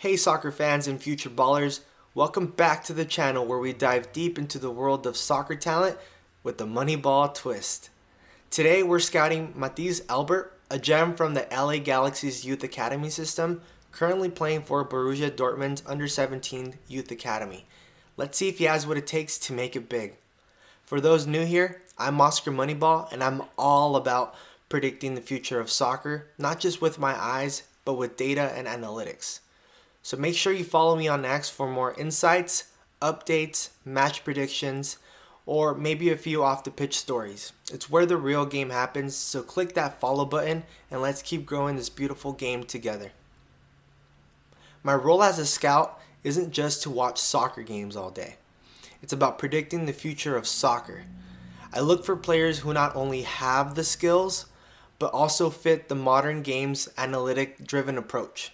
Hey soccer fans and future ballers, welcome back to the channel where we dive deep into the world of soccer talent with the Moneyball twist. Today we're scouting Mathis Albert, a gem from the LA Galaxy's Youth Academy system, currently playing for Borussia Dortmund's Under-17 Youth Academy. Let's see if he has what it takes to make it big. For those new here, I'm Oscar Moneyball and I'm all about predicting the future of soccer, not just with my eyes, but with data and analytics. So make sure you follow me on X for more insights, updates, match predictions, or maybe a few off the pitch stories. It's where the real game happens, so click that follow button and let's keep growing this beautiful game together. My role as a scout isn't just to watch soccer games all day. It's about predicting the future of soccer. I look for players who not only have the skills, but also fit the modern game's analytic-driven approach.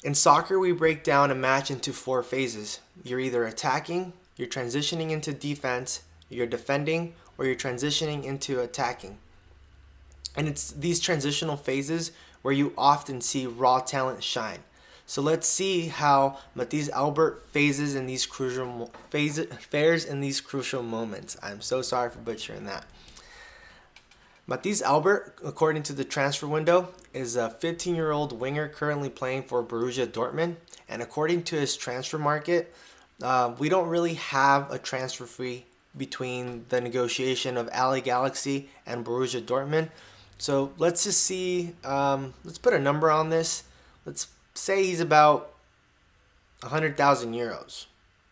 In soccer, we break down a match into 4 phases. You're either attacking, you're transitioning into defense, you're defending, or you're transitioning into attacking. And it's these transitional phases where you often see raw talent shine. So let's see how Mathis Albert fares in these crucial moments. I'm so sorry for butchering that. Mathis Albert, according to the transfer window, is a 15-year-old winger currently playing for Borussia Dortmund. And according to his transfer market, we don't really have a transfer fee between the negotiation of LA Galaxy and Borussia Dortmund. So let's just see, let's put a number on this. Let's say he's about 100,000 euros.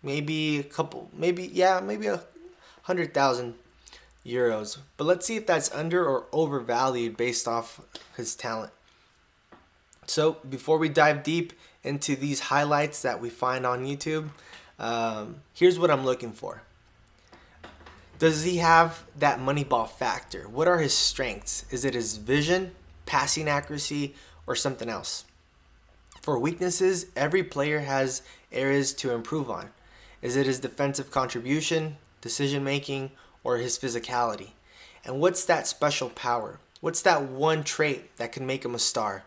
Maybe 100,000 euros. But let's see if that's under or overvalued based off his talent. So before we dive deep into these highlights that we find on YouTube, here's what I'm looking for. Does he have that Moneyball factor? What are his strengths? Is it his vision, passing accuracy, or something else? For weaknesses, every player has areas to improve on. Is it his defensive contribution, decision making, or his physicality? And what's that special power? What's that one trait that can make him a star?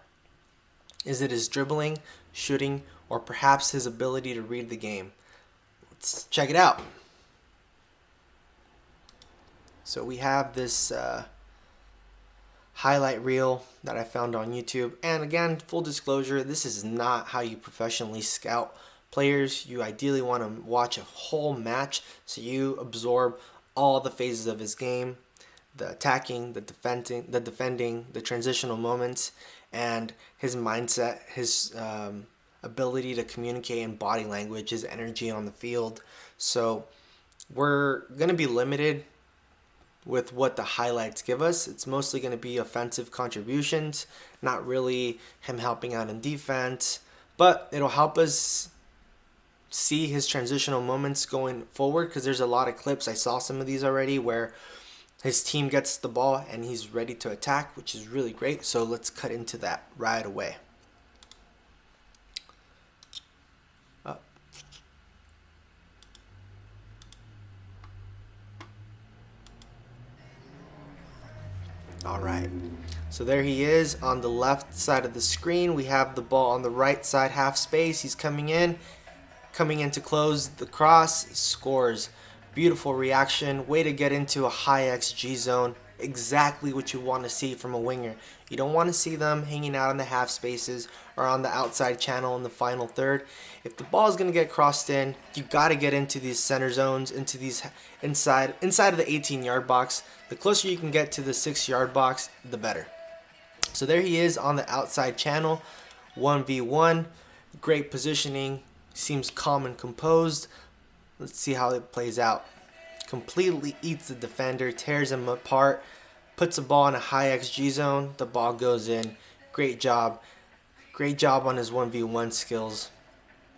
Is it his dribbling, shooting, or perhaps his ability to read the game? Let's check it out. So we have this highlight reel that I found on YouTube. And again, full disclosure, this is not how you professionally scout players. You ideally want to watch a whole match so you absorb all the phases of his game, the attacking, the defending, the transitional moments, and his mindset, his ability to communicate in body language, his energy on the field. So we're going to be limited with what the highlights give us. It's mostly going to be offensive contributions, not really him helping out in defense, but it'll help us see his transitional moments going forward, because there's a lot of clips. I saw some of these already where his team gets the ball and he's ready to attack, which is really great. So let's cut into that right away. All right, so there he is on the left side of the screen. We have the ball on the right side, half space. He's coming in to close the cross, scores. Beautiful reaction, way to get into a high XG zone. Exactly what you want to see from a winger. You don't want to see them hanging out in the half spaces or on the outside channel in the final third. If the ball is going to get crossed in, you got to get into these center zones, into these inside of the 18-yard box. The closer you can get to the 6-yard box, the better. So there he is on the outside channel, 1v1. Great positioning, seems calm and composed. Let's see how it plays out. Completely eats the defender, tears him apart, puts the ball in a high XG zone. The ball goes in. Great job. Great job on his 1v1 skills.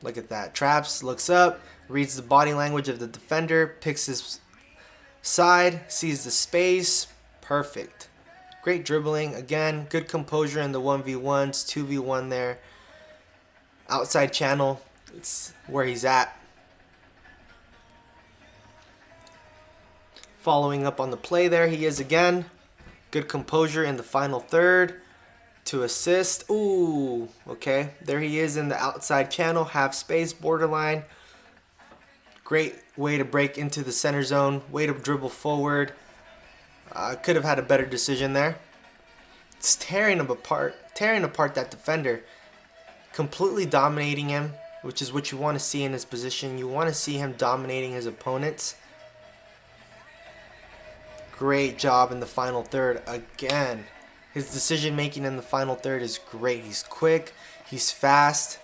Look at that. Traps, looks up, reads the body language of the defender, picks his side, sees the space. Perfect. Great dribbling. Again, good composure in the 1v1s, 2v1 there. Outside channel, it's where he's at. Following up on the play there, he is again. Good composure in the final third. to assist. Ooh, okay. There he is in the outside channel, half space, borderline. Great way to break into the center zone. Way to dribble forward. Could have had a better decision there. It's tearing apart that defender. Completely dominating him, which is what you want to see in his position. You want to see him dominating his opponents. Great job in the final third again. His decision making in the final third is great. He's quick, he's fast,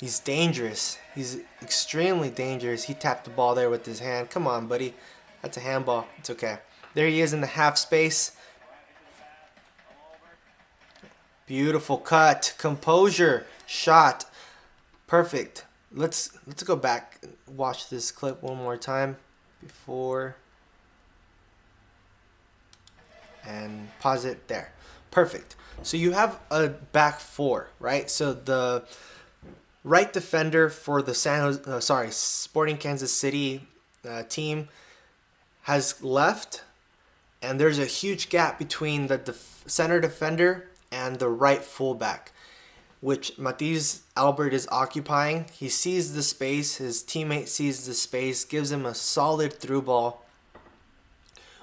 he's dangerous. He's extremely dangerous. He tapped the ball there with his hand. Come on, buddy. That's a handball. It's okay. There he is in the half space. Beautiful cut. Composure. Shot. Perfect. Let's go back and watch this clip one more time before. And pause it there. Perfect. So you have a back four, right? So the right defender for the Sporting Kansas City team has left, and there's a huge gap between the center defender and the right fullback, which Mathis Albert is occupying. He sees the space, his teammate sees the space, gives him a solid through ball.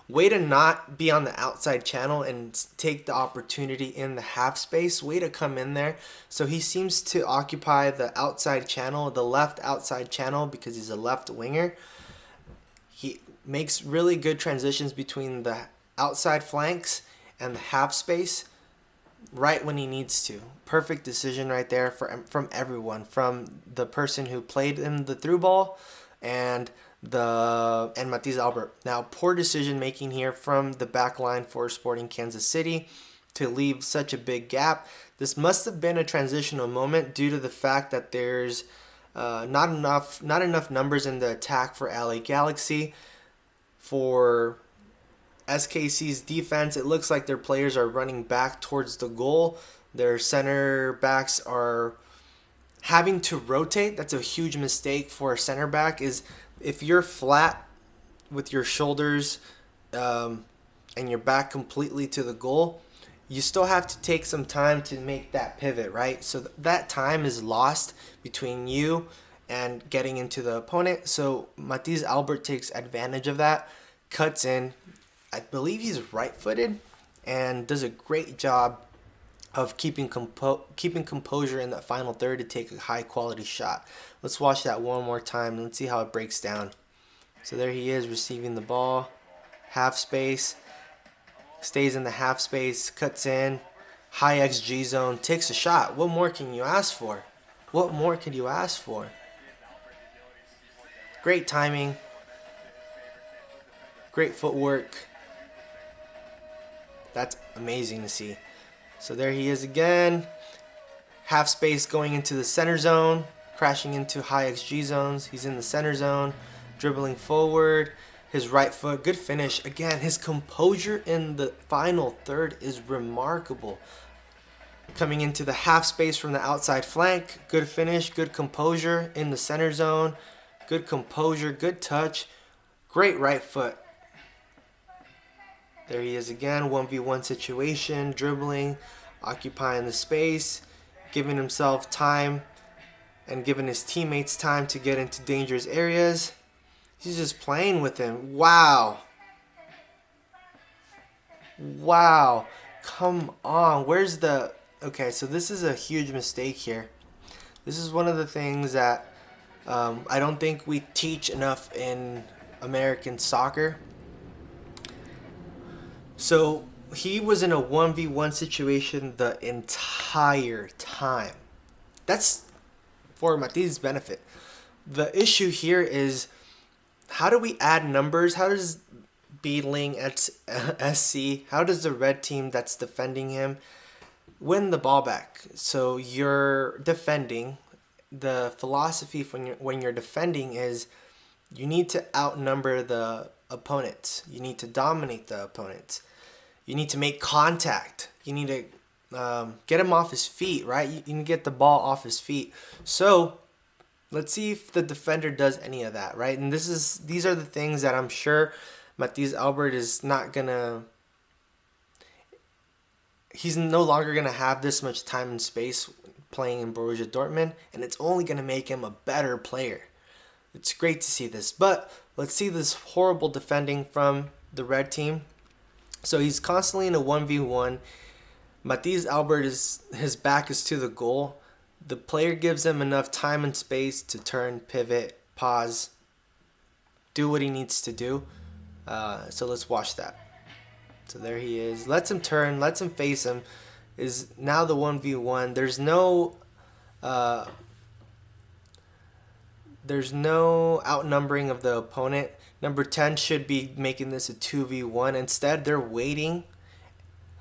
Way to not be on the outside channel and take the opportunity in the half space. Way to come in there. So he seems to occupy the outside channel, the left outside channel, because he's a left winger. He makes really good transitions between the outside flanks and the half space right when he needs to. Perfect decision right there from everyone, from the person who played him the through ball and Mathis Albert. Now, poor decision making here from the back line for Sporting Kansas City to leave such a big gap. This must have been a transitional moment due to the fact that there's not enough numbers in the attack for LA Galaxy. For SKC's defense, it looks like their players are running back towards the goal. Their center backs are having to rotate. That's a huge mistake for a center back. Is if you're flat with your shoulders and your back completely to the goal, you still have to take some time to make that pivot, right? So that time is lost between you and getting into the opponent. So Mathis Albert takes advantage of that, cuts in. I believe he's right-footed and does a great job of keeping composure in that final third to take a high-quality shot. Let's watch that one more time and let's see how it breaks down. So there he is receiving the ball, half space, stays in the half space, cuts in, high XG zone, takes a shot. What more can you ask for? What more could you ask for? Great timing, great footwork. That's amazing to see. So there he is again. Half space going into the center zone, crashing into high XG zones. He's in the center zone, dribbling forward. His right foot, good finish. Again, his composure in the final third is remarkable. Coming into the half space from the outside flank, good finish, good composure in the center zone. Good composure, good touch, great right foot. There he is again, 1v1 situation, dribbling, occupying the space, giving himself time and giving his teammates time to get into dangerous areas. He's just playing with him. Wow. Wow. Come on. Where's the... Okay, so this is a huge mistake here. This is one of the things that I don't think we teach enough in American soccer. So he was in a 1v1 situation the entire time. That's for Mathis' benefit. The issue here is, how do we add numbers? How does Beetling at SC, how does the red team that's defending him win the ball back? So you're defending. The philosophy when you're defending is you need to outnumber the opponents. You need to dominate the opponents. You need to make contact. You need to get him off his feet, right? You can get the ball off his feet. So let's see if the defender does any of that, right? And these are the things that I'm sure Mathis Albert is not gonna. he's no longer going to have this much time and space playing in Borussia Dortmund, and it's only going to make him a better player. It's great to see this, but let's see this horrible defending from the red team. So he's constantly in a 1v1. Mathis Albert, his back is to the goal. The player gives him enough time and space to turn, pivot, pause, do what he needs to do. So let's watch that. So there he is. Lets him turn, lets him face him. Is now the 1v1. There's no outnumbering of the opponent. Number 10 should be making this a 2v1. Instead, they're waiting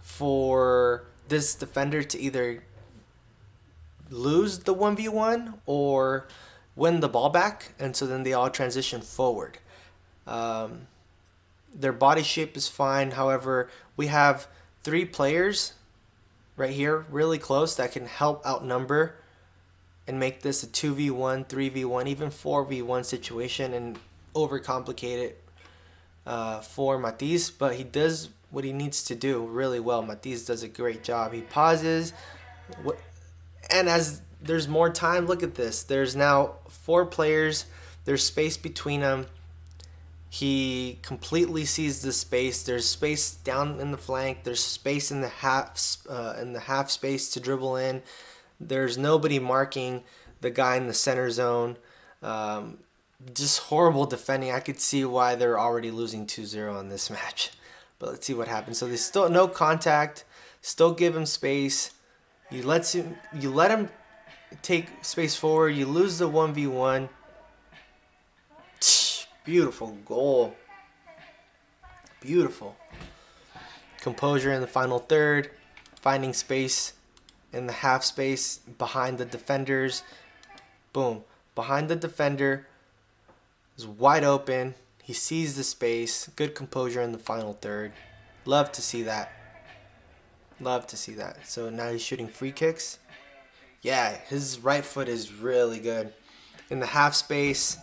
for this defender to either lose the 1v1 or win the ball back, and so then they all transition forward. Their body shape is fine. However, we have 3 players right here really close that can help outnumber and make this a 2v1, 3v1, even 4v1 situation and overcomplicate it for Mathis. But he does what he needs to do really well. Mathis does a great job. He pauses, and as there's more time, look at this. There's now 4 players. There's space between them. He completely sees the space. There's space down in the flank. There's space in the half space to dribble in. There's nobody marking the guy in the center zone. Just horrible defending. I could see why they're already losing 2-0 in this match. But let's see what happens. So there's still no contact. Still give him space. You let him take space forward. You lose the 1v1. Beautiful goal. Beautiful. Composure in the final third. Finding space in the half space behind the defenders. Boom. Behind the defender is wide open. He sees the space. Good composure in the final third. Love to see that. Love to see that. So now he's shooting free kicks. Yeah, his right foot is really good. In the half space.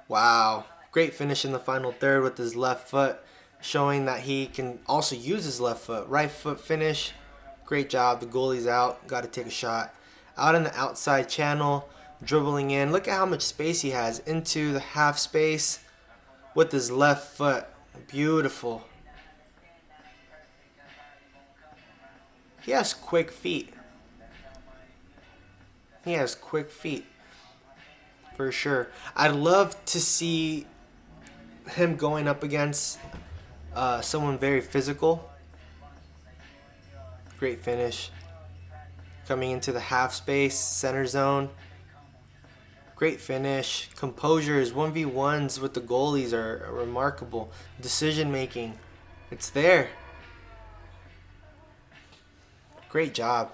Wow. Great finish in the final third with his left foot, showing that he can also use his left foot. Right foot finish. Great job. The goalie's out. Got to take a shot. Out in the outside channel, dribbling in. Look at how much space he has into the half space with his left foot. Beautiful. He has quick feet. He has quick feet. For sure. I'd love to see him going up against someone very physical. Great finish. Coming into the half space, center zone. Great finish. Composure. His 1v1s with the goalies are remarkable. Decision making. It's there. Great job.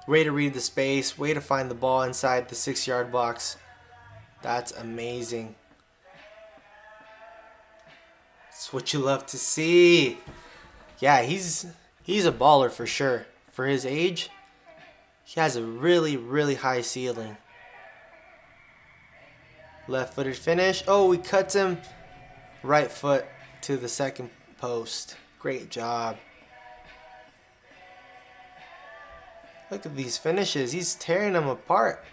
Way to read the space. Way to find the ball inside the 6-yard box. That's amazing. It's what you love to see. Yeah, he's a baller for sure. For his age, he has a really, really high ceiling. Left-footed finish. Oh, he cuts him. Right foot to the second post. Great job. Look at these finishes. He's tearing them apart.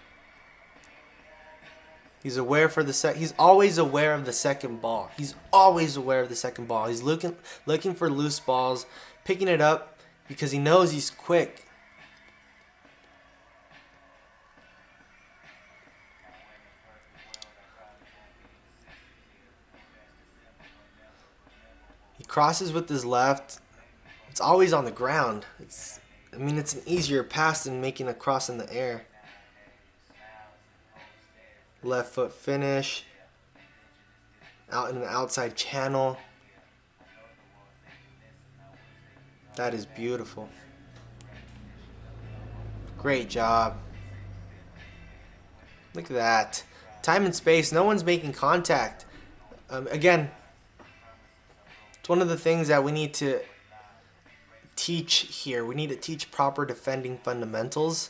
He's aware for the He's always aware of the second ball. He's always aware of the second ball. He's looking for loose balls, picking it up because he knows he's quick. He crosses with his left. It's always on the ground. It's an easier pass than making a cross in the air. Left foot finish. Out in the outside channel. That is beautiful. Great job. Look at that. Time and space. No one's making contact. Again, it's one of the things that we need to teach here. We need to teach proper defending fundamentals.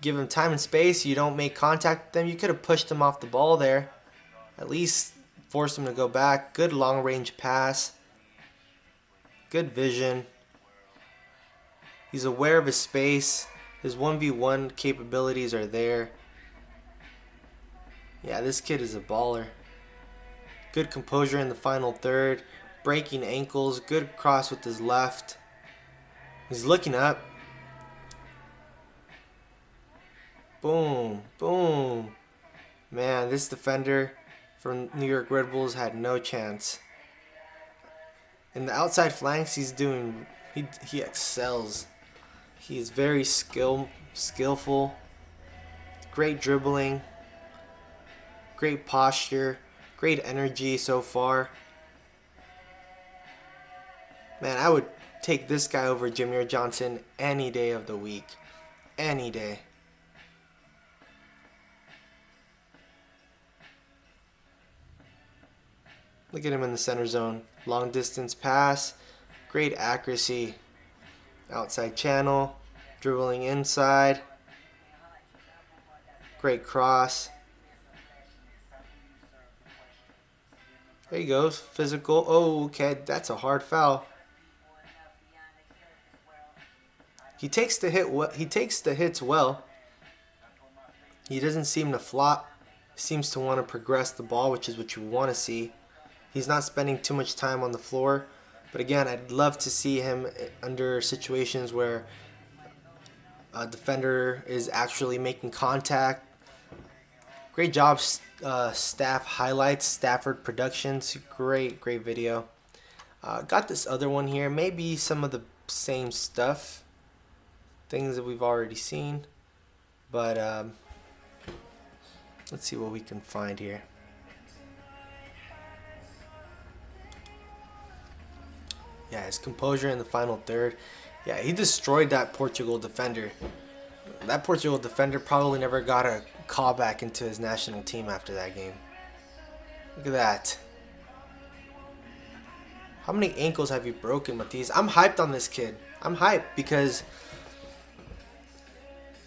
Give him time and space. You don't make contact with them. You could have pushed him off the ball there. At least force him to go back. Good long range pass. Good vision. He's aware of his space. His 1v1 capabilities are there. Yeah, this kid is a baller. Good composure in the final third. Breaking ankles. Good cross with his left. He's looking up. Boom. Boom. Man, this defender from New York Red Bulls had no chance. In the outside flanks, he excels. He is very skillful. Great dribbling. Great posture. Great energy so far. Man, I would take this guy over Jameer Johnson any day of the week. Any day. Look at him in the center zone. Long distance pass. Great accuracy. Outside channel. Dribbling inside. Great cross. There he goes. Physical. Oh, okay. That's a hard foul. He takes the hits well. He doesn't seem to flop. Seems to want to progress the ball, which is what you want to see. He's not spending too much time on the floor. But again, I'd love to see him under situations where a defender is actually making contact. Great job, staff highlights, Stafford Productions. Great video. Got this other one here. Maybe some of the same stuff. Things that we've already seen. But let's see what we can find here. Yeah, his composure in the final third. Yeah, he destroyed that Portugal defender. That Portugal defender probably never got a call back into his national team after that game. Look at that. How many ankles have you broken, Mathis? I'm hyped on this kid. I'm hyped because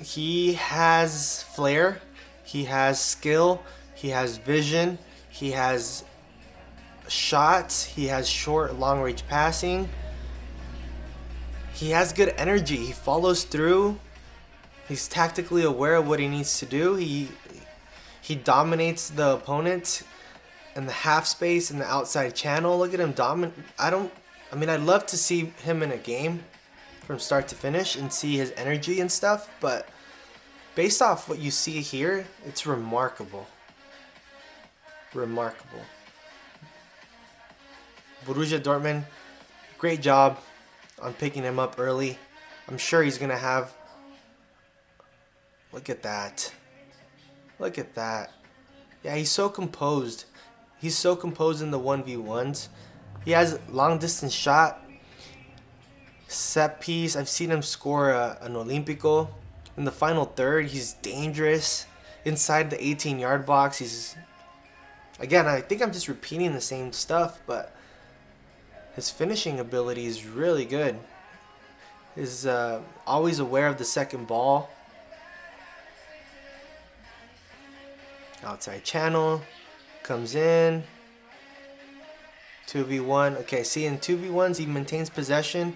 he has flair, he has skill, he has vision, he has shots, he has short, long range passing. He has good energy. He follows through. He's tactically aware of what he needs to do. He dominates the opponent in the half space and the outside channel. Look at him I'd love to see him in a game from start to finish and see his energy and stuff, but based off what you see here, it's remarkable. Remarkable. Borussia Dortmund, great job on picking him up early. I'm sure he's going to have... Look at that. Look at that. Yeah, he's so composed. He's so composed in the 1v1s. He has long distance shot, set piece. I've seen him score an Olympico. In the final third, he's dangerous. Inside the 18-yard box, he's... Again, I think I'm just repeating the same stuff, but his finishing ability is really good. He's always aware of the second ball. Outside channel. Comes in. 2v1. Okay, see, in 2v1s, he maintains possession.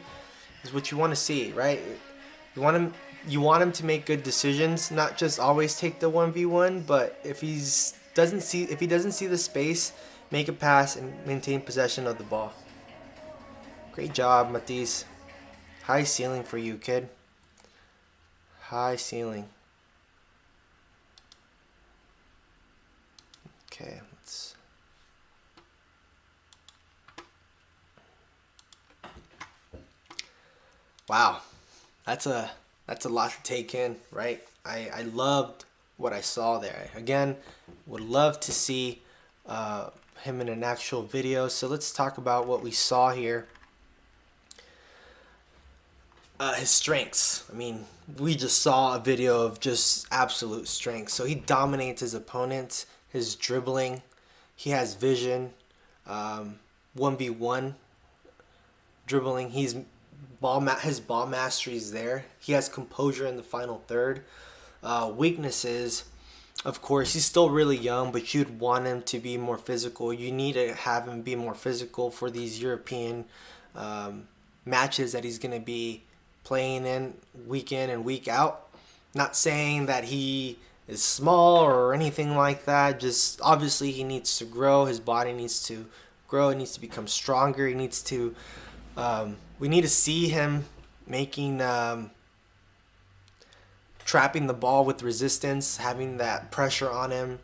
Is what you want to see, right? You want him to make good decisions, not just always take the 1v1, but if he doesn't see the space, make a pass and maintain possession of the ball. Great job, Mathis. High ceiling for you, kid. High ceiling. Okay, let's... Wow. That's a lot to take in, right? I loved what I saw there. Again, would love to see him in an actual video. So let's talk about what we saw here. His strengths. I mean, we just saw a video of just absolute strength. So he dominates his opponents. His dribbling. He has vision. 1v1 dribbling. His ball mastery is there. He has composure in the final third. Weaknesses. Of course, he's still really young, but you'd want him to be more physical. You need to have him be more physical for these European matches that he's going to be playing in and week out. Not saying that he is small or anything like that. Just obviously he needs to grow. His body needs to grow. It needs to become stronger. He needs to. We need to see him making trapping the ball with resistance, having that pressure on him,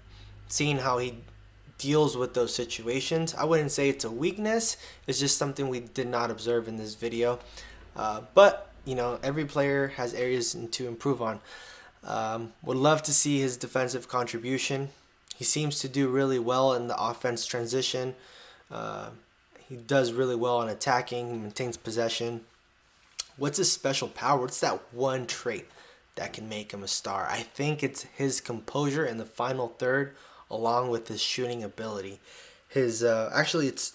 seeing how he deals with those situations. I wouldn't say it's a weakness. It's just something we did not observe in this video. But, every player has areas to improve on. Would love to see his defensive contribution. He seems to do really well in the offense transition. He does really well on attacking, maintains possession. What's his special power? What's that one trait that can make him a star? I think it's his composure in the final third, along with his shooting ability. His it's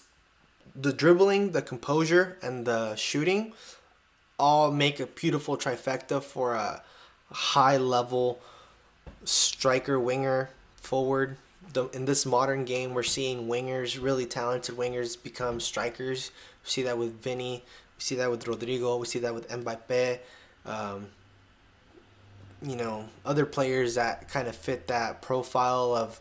the dribbling, the composure, and the shooting all make a beautiful trifecta for a high-level striker, winger, forward. In this modern game, we're seeing wingers, really talented wingers, become strikers. We see that with Vinny. We see that with Rodrigo. We see that with Mbappe. Other players that kind of fit that profile of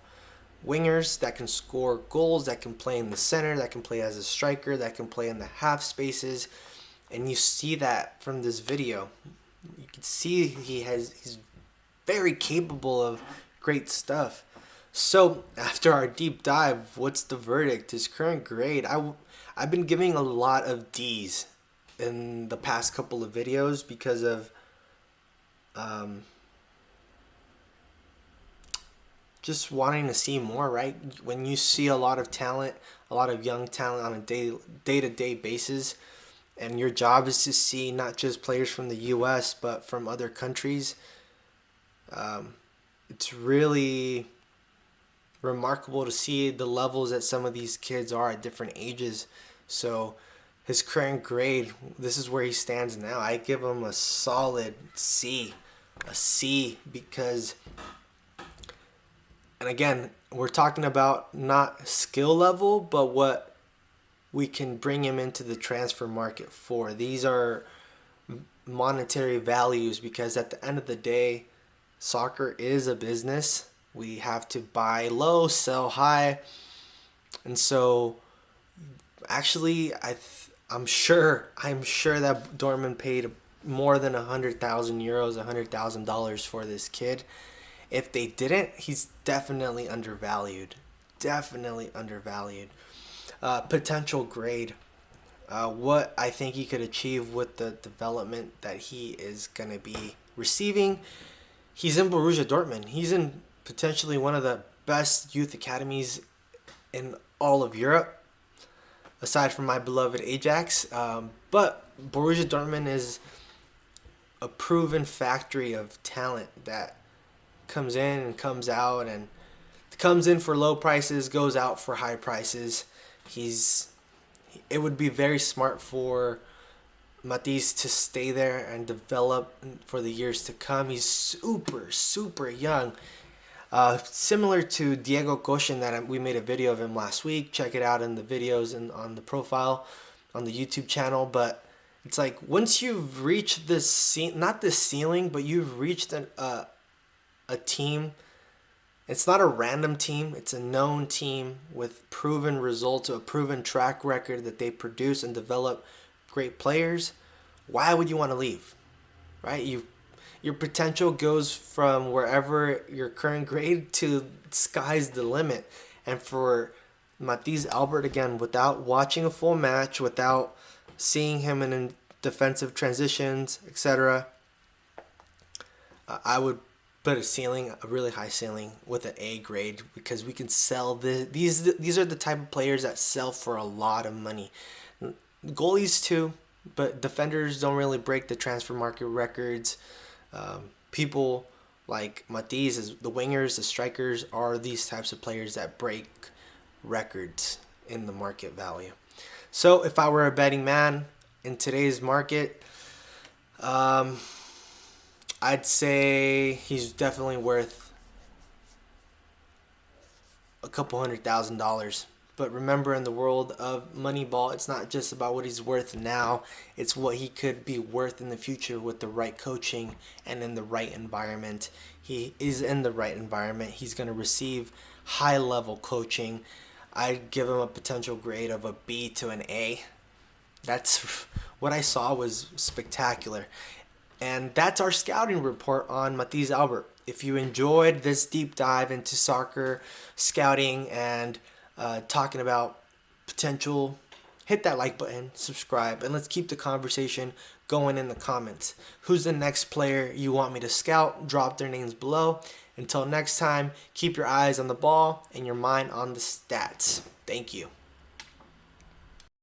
wingers that can score goals, that can play in the center, that can play as a striker, that can play in the half spaces. And you see that from this video. You can see he's very capable of great stuff. So after our deep dive, what's the verdict? His current grade, I've been giving a lot of D's in the past couple of videos because of just wanting to see more, right? When you see a lot of talent, a lot of young talent on a day-to-day basis, and your job is to see not just players from the U.S. but from other countries, it's really remarkable to see the levels that some of these kids are at different ages. So his current grade, this is where he stands now. I give him a solid C. A C because, and again, we're talking about not skill level, but what we can bring him into the transfer market for. These are monetary values because at the end of the day, soccer is a business. We have to buy low, sell high. And so actually I'm sure that Dortmund paid more than 100,000 euros, $100,000 for this kid. If they didn't, he's definitely undervalued. Potential grade. What I think he could achieve with the development that he is going to be receiving. He's in Borussia Dortmund. He's in potentially one of the best youth academies in all of Europe, aside from my beloved Ajax. But Borussia Dortmund is a proven factory of talent that comes in and comes out and comes in for low prices, goes out for high prices. It would be very smart for Mathis to stay there and develop for the years to come. He's super young. Similar to Diego Cochin that we made a video of him last week. Check it out in the videos and on the profile on the YouTube channel. But it's like once you've reached this not this ceiling, but you've reached a team. It's not a random team. It's a known team with proven results, a proven track record that they produce and develop great players. Why would you want to leave? Right? Your potential goes from wherever your current grade to sky's the limit. And for Mathis Albert, again, without watching a full match, without seeing him in defensive transitions, etc., I would put a really high ceiling with an A grade because we can sell these are the type of players that sell for a lot of money. Goalies too, but defenders don't really break the transfer market records. People like Mathis, the wingers, the strikers, are these types of players that break records in the market value. So if I were a betting man in today's market, I'd say he's definitely worth a couple $100,000 But remember, in the world of Moneyball, it's not just about what he's worth now, it's what he could be worth in the future with the right coaching and in the right environment. He is in the right environment. He's going to receive high level coaching. I'd give him a potential grade of a B to an A. That's what I saw was spectacular. And that's our scouting report on Mathis Albert. If you enjoyed this deep dive into soccer scouting and talking about potential, hit that like button, subscribe, and let's keep the conversation going in the comments. Who's the next player you want me to scout? Drop their names below. Until next time, keep your eyes on the ball and your mind on the stats. Thank you.